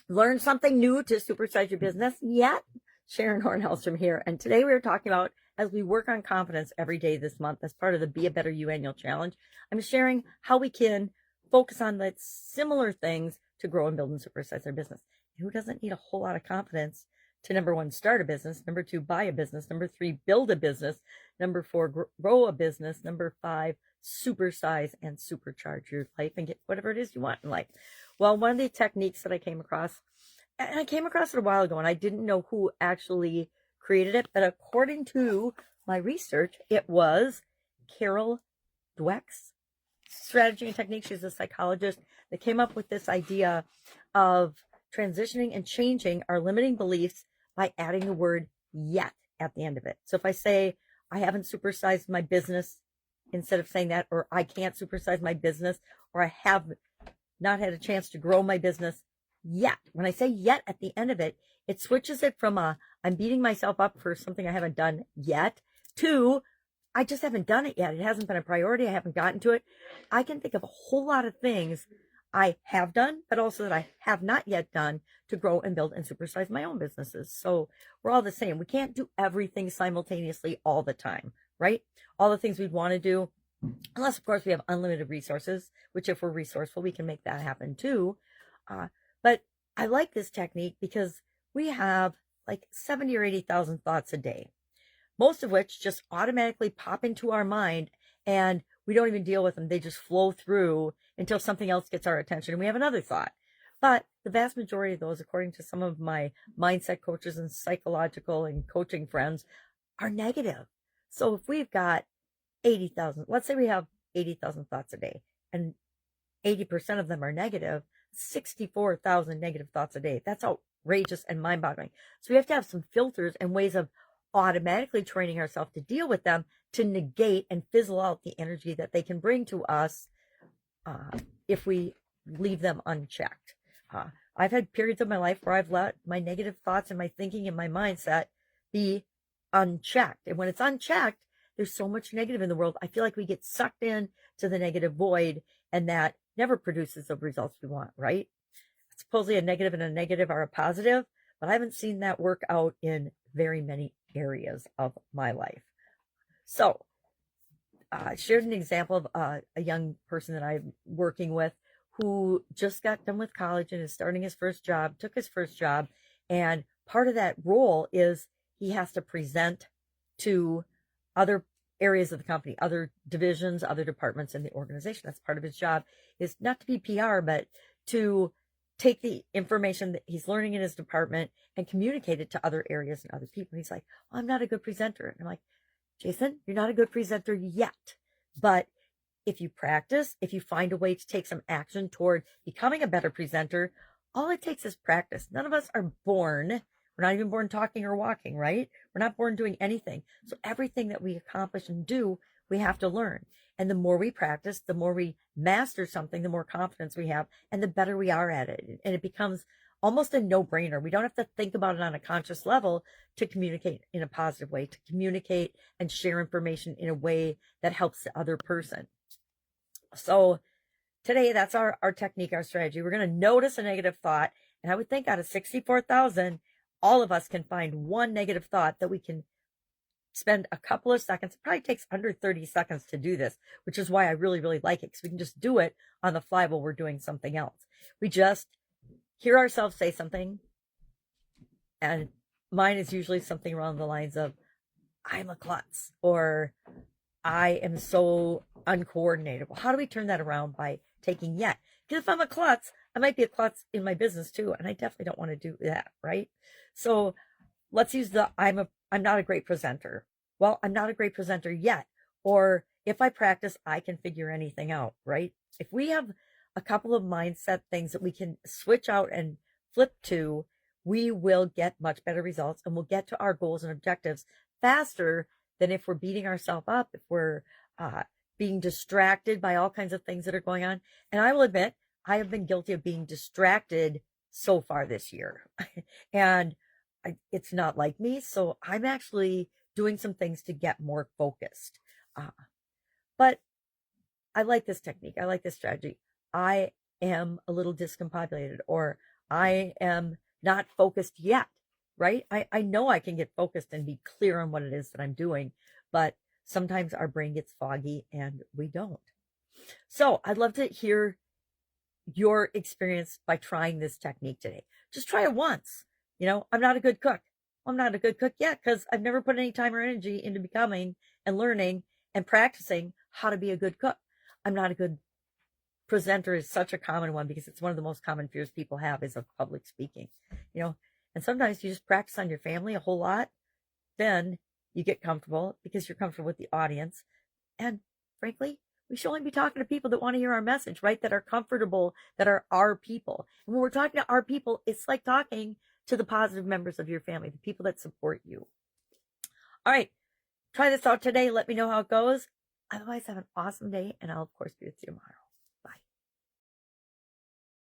Learn something new to supersize your business yet? Sharon Horne-Ellstrom here. And today we are talking about, as we work on confidence every day this month as part of the Be a Better You annual challenge, I'm sharing how we can focus on the similar things to grow and build and supersize our business. Who doesn't need a whole lot of confidence to, number one, start a business, number two, buy a business, number three, build a business, number four, grow a business, number five, supersize and supercharge your life and get whatever it is you want in life. Well, one of the techniques that I came across, and I came across it a while ago, and I didn't know who actually created it, but according to my research, it was Carol Dweck's strategy and technique. She's a psychologist that came up with this idea of transitioning and changing our limiting beliefs by adding the word yet at the end of it. So if I say, I haven't supersized my business, instead of saying that, or I can't supersize my business, or I have not had a chance to grow my business yet. When I say yet at the end of it, it switches it from I'm beating myself up for something I haven't done yet to I just haven't done it yet. It hasn't been a priority. I haven't gotten to it. I can think of a whole lot of things I have done, but also that I have not yet done to grow and build and supersize my own businesses. So we're all the same. We can't do everything simultaneously all the time, right? All the things we'd want to do, unless, of course, we have unlimited resources, which if we're resourceful, we can make that happen too. But I like this technique because we have like 70 or 80,000 thoughts a day, most of which just automatically pop into our mind and we don't even deal with them. They just flow through until something else gets our attention and we have another thought. But the vast majority of those, according to some of my mindset coaches and psychological and coaching friends, are negative. So if we've got 80,000, let's say we have 80,000 thoughts a day and 80% of them are negative, 64,000 negative thoughts a day. That's outrageous and mind-boggling. So we have to have some filters and ways of automatically training ourselves to deal with them, to negate and fizzle out the energy that they can bring to us if we leave them unchecked. I've had periods of my life where I've let my negative thoughts and my thinking and my mindset be unchecked. And when it's unchecked, there's so much negative in the world. I feel like we get sucked in to the negative void, and that never produces the results we want, right? Supposedly a negative and a negative are a positive, but I haven't seen that work out in very many areas of my life. So I shared an example of a young person that I'm working with who just got done with college and is starting his first job, took his first job. And part of that role is he has to present to other areas of the company, other divisions, other departments in the organization. That's part of his job, is not to be PR, but to take the information that he's learning in his department and communicate it to other areas and other people. He's like, well, I'm not a good presenter. And I'm like, Jason, you're not a good presenter yet. But if you practice, if you find a way to take some action toward becoming a better presenter, all it takes is practice. None of us are born. We're not even born talking or walking, right? We're not born doing anything. So everything that we accomplish and do, we have to learn. And the more we practice, the more we master something, the more confidence we have, and the better we are at it. And it becomes almost a no-brainer. We don't have to think about it on a conscious level to communicate in a positive way, to communicate and share information in a way that helps the other person. So today, that's our technique, our strategy. We're going to notice a negative thought. And I would think out of 64,000, all of us can find one negative thought that we can spend a couple of seconds. It probably takes under 30 seconds to do this, which is why I really, really like it, because we can just do it on the fly while we're doing something else. We just hear ourselves say something, and mine is usually something along the lines of, I'm a klutz, or I am so uncoordinated. Well, how do we turn that around by taking yet? Because if I'm a klutz, I might be a klutz in my business too, and I definitely don't want to do that, right? So let's use the I'm not a great presenter. Well, I'm not a great presenter yet. Or if I practice, I can figure anything out, right? If we have a couple of mindset things that we can switch out and flip to, we will get much better results and we'll get to our goals and objectives faster than if we're beating ourselves up, if we're being distracted by all kinds of things that are going on. And I will admit, I have been guilty of being distracted so far this year. And it's not like me. So I'm actually doing some things to get more focused. But I like this technique. I like this strategy. I am a little discombobulated, or I am not focused yet, right? I know I can get focused and be clear on what it is that I'm doing, but sometimes our brain gets foggy and we don't. So I'd love to hear your experience by trying this technique today. Just try it once. I'm not a good cook. I'm not a good cook yet because I've never put any time or energy into becoming and learning and practicing how to be a good cook. I'm not a good presenter is such a common one because it's one of the most common fears people have is of public speaking, and sometimes you just practice on your family a whole lot. Then you get comfortable because you're comfortable with the audience. And frankly, we should only be talking to people that want to hear our message, right? That are comfortable, that are our people. And when we're talking to our people, it's like talking to the positive members of your family, the people that support you. All right. Try this out today. Let me know how it goes. Otherwise, have an awesome day. And I'll, of course, be with you tomorrow.